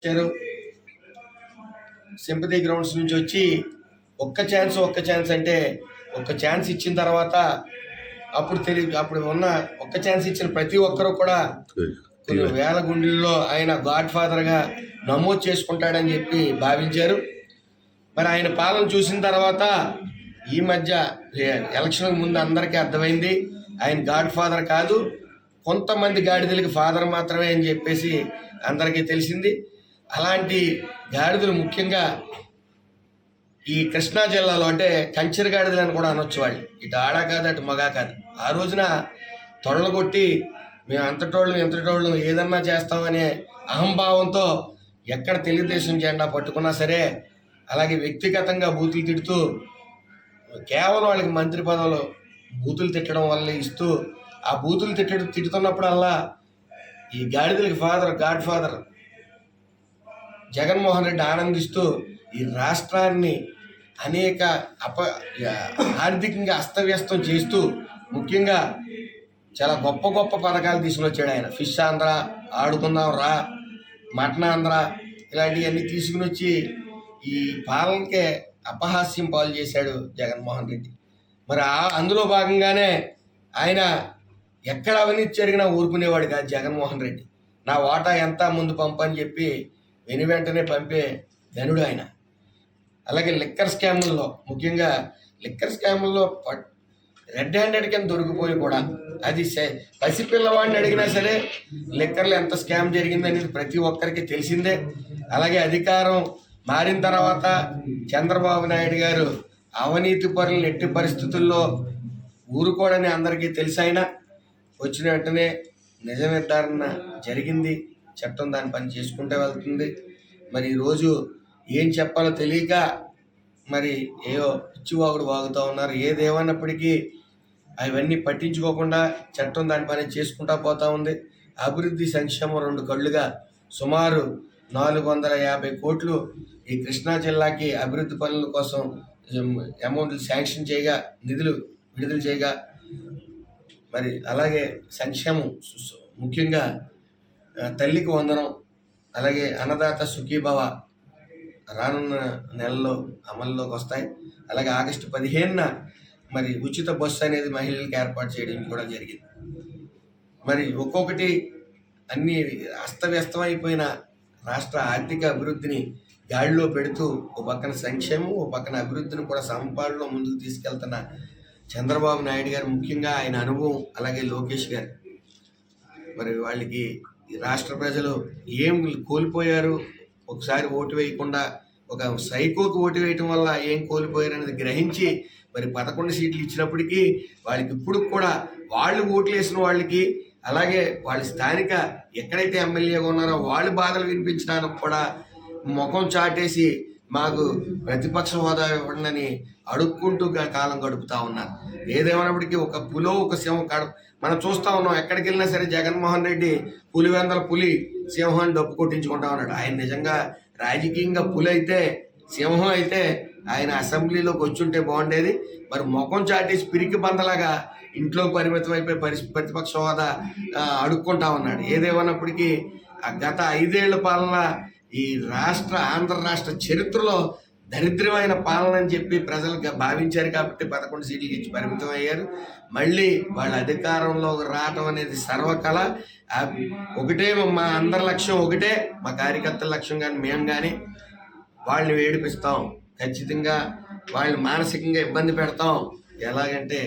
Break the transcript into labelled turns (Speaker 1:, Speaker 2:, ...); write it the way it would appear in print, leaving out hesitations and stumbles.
Speaker 1: వచ్చారు. Sympathy grounds నుంచి వచ్చి ఒక్క ఛాన్స్ అంటే ఒక్క ఛాన్స్ ఇచ్చిన తర్వాత అప్పుడు ఉన్న ఒక్క ఛాన్స్ ఇచ్చిన ప్రతి ఒక్కరూ కూడా కొన్ని వేల గుండెల్లో ఆయన గాడ్ ఫాదర్గా నమోదు చేసుకుంటాడని చెప్పి భావించారు. మరి ఆయన పాలన చూసిన తర్వాత ఈ మధ్య ఎలక్షన్ ముందు అందరికీ అర్థమైంది ఆయన గాడ్ ఫాదర్ కాదు, కొంతమంది గాడిదలకి ఫాదర్ మాత్రమే అని చెప్పేసి అందరికీ తెలిసింది. అలాంటి గాడిదలు ముఖ్యంగా ఈ కృష్ణా జిల్లాలో అంటే కంచెర గాడిదలు అని కూడా అనొచ్చు. వాళ్ళు ఇటు ఆడా కాదు అటు మగా కాదు. ఆ రోజున తొడలు కొట్టి మేము ఎంతటోళ్ళు ఏదన్నా చేస్తామనే అహంభావంతో ఎక్కడ తెలుగుదేశం జెండా పట్టుకున్నా సరే అలాగే వ్యక్తిగతంగా బూతులు తిడుతూ కేవలం వాళ్ళకి మంత్రి పదవులు బూతులు తిట్టడం వల్ల ఇస్తూ ఆ బూతులు తిట్టుతున్నప్పుడల్లా ఈ గాడిదలకి గాడ్ ఫాదర్ జగన్మోహన్ రెడ్డి ఆనందిస్తూ ఈ రాష్ట్రాన్ని అనేక ఆర్థికంగా అస్తవ్యస్తం చేస్తూ ముఖ్యంగా చాలా గొప్ప పథకాలు తీసుకుని వచ్చాడు ఆయన. ఫిష్ ఆంధ్ర, ఆడుకుందాం రా, మటన్ ఆంధ్ర ఇలాంటివన్నీ తీసుకుని వచ్చి ఈ పాలనకే అపహాస్యం పాలు చేశాడు జగన్మోహన్ రెడ్డి. మరి అందులో భాగంగానే ఆయన ఎక్కడ అవినీతి జరిగినా ఊరుకునేవాడు కాదు జగన్మోహన్ రెడ్డి. నా వాటా ఎంత ముందు పంపని చెప్పి వెంటనే పంపే ధనుడు ఆయన. అలాగే లిక్కర్ స్కాముల్లో ముఖ్యంగా రెడ్ హ్యాండెడ్ కింద దొరికిపోయి కూడా అది పసిపిల్లవాడిని అడిగినా సరే లిక్కర్లో ఎంత స్కామ్ జరిగిందనేది ప్రతి ఒక్కరికి తెలిసిందే. అలాగే అధికారం మారిన తర్వాత చంద్రబాబు నాయుడు గారు అవినీతి పరులను ఎట్టి పరిస్థితుల్లో ఊరుకోడని అందరికీ తెలిసైనా వచ్చిన వెంటనే నిజ నిర్ధారణ జరిగింది. చట్టం దాని పని చేసుకుంటూ వెళ్తుంది. మరి ఈరోజు ఏం చెప్పాలో తెలియక మరి ఏవో పిచ్చివాగుడు వాగుతూ ఉన్నారు. ఏదేమన్నప్పటికీ అవన్నీ పట్టించుకోకుండా చట్టం దాని పని చేసుకుంటా పోతూ ఉంది. అభివృద్ధి సంక్షేమం రెండు కళ్ళుగా సుమారు 450 కోట్లు ఈ కృష్ణా జిల్లాకి అభివృద్ధి పనుల కోసం అమౌంట్లు శాంక్షన్ చేయగా, నిధులు విడుదల చేయగా, మరి అలాగే సంక్షేమం ముఖ్యంగా తల్లికి వందనం, అలాగే అన్నదాత సుఖీభవ రానున్న నెలలో అమల్లోకి వస్తాయి. అలాగే ఆగస్టు 15న మరి ఉచిత బస్సు అనేది మహిళలకు ఏర్పాటు చేయడం కూడా జరిగింది. మరి ఒక్కొక్కటి అన్ని అస్తవ్యస్తమైపోయిన రాష్ట్ర ఆర్థిక అభివృద్ధిని గాడిలో పెడుతూ ఓ పక్కన సంక్షేమం, ఓ పక్కన అభివృద్ధిని కూడా సమపాడులో ముందుకు తీసుకెళ్తున్న చంద్రబాబు నాయుడు గారు, ముఖ్యంగా ఆయన అనుభవం, అలాగే లోకేష్ గారు, మరి వాళ్ళకి రాష్ట్ర ప్రజలు ఏం కోల్పోయారు, ఒకసారి ఓటు వేయకుండా ఒక సైకోకి ఓటు వేయటం వల్ల ఏం కోల్పోయారు అనేది గ్రహించి మరి 11 సీట్లు ఇచ్చినప్పటికీ వాళ్ళకి ఇప్పుడు కూడా వాళ్ళు ఓట్లు వేసిన వాళ్ళకి, అలాగే వాళ్ళ స్థానిక ఎక్కడైతే ఎమ్మెల్యేగా ఉన్నారో వాళ్ళు బాధలు వినిపించడానికి కూడా ముఖం చాటేసి మాకు ప్రతిపక్ష హోదా ఇవ్వండి అడుక్కుంటూ కాలం గడుపుతూ ఉన్నారు. ఏదేమైనప్పటికీ ఒక పులో ఒక సింహం మనం చూస్తూ ఉన్నాం. ఎక్కడికి వెళ్ళినా సరే జగన్మోహన్ రెడ్డి పులివెందల పులి సింహాన్ని డప్పు కొట్టించుకుంటా ఉన్నాడు. ఆయన నిజంగా రాజకీయంగా పులి అయితే, సింహం అయితే ఆయన అసెంబ్లీలోకి వచ్చుంటే బాగుండేది. మరి ముఖం చాటేసి పిరికి బందలాగా ఇంట్లో పరిమితం అయిపోయి ప్రతిపక్ష హోదా అడుక్కుంటా ఉన్నాడు. ఏదేమన్నప్పటికీ గత 5 ఏళ్ల పాలన ఈ ఆంధ్ర రాష్ట్ర చరిత్రలో దరిద్రమైన పాలన అని చెప్పి ప్రజలు భావించారు కాబట్టి 11 సీట్లకి ఇచ్చి పరిమితం అయ్యారు. మళ్ళీ వాళ్ళ అధికారంలో రావటం అనేది సర్వకళ. ఒకటే మా అందరి లక్ష్యం, ఒకటే మా కార్యకర్తల లక్ష్యం. కానీ మేము కానీ వాళ్ళని ఏడిపిస్తాం, ఖచ్చితంగా వాళ్ళని మానసికంగా ఇబ్బంది పెడతాం. ఎలాగంటే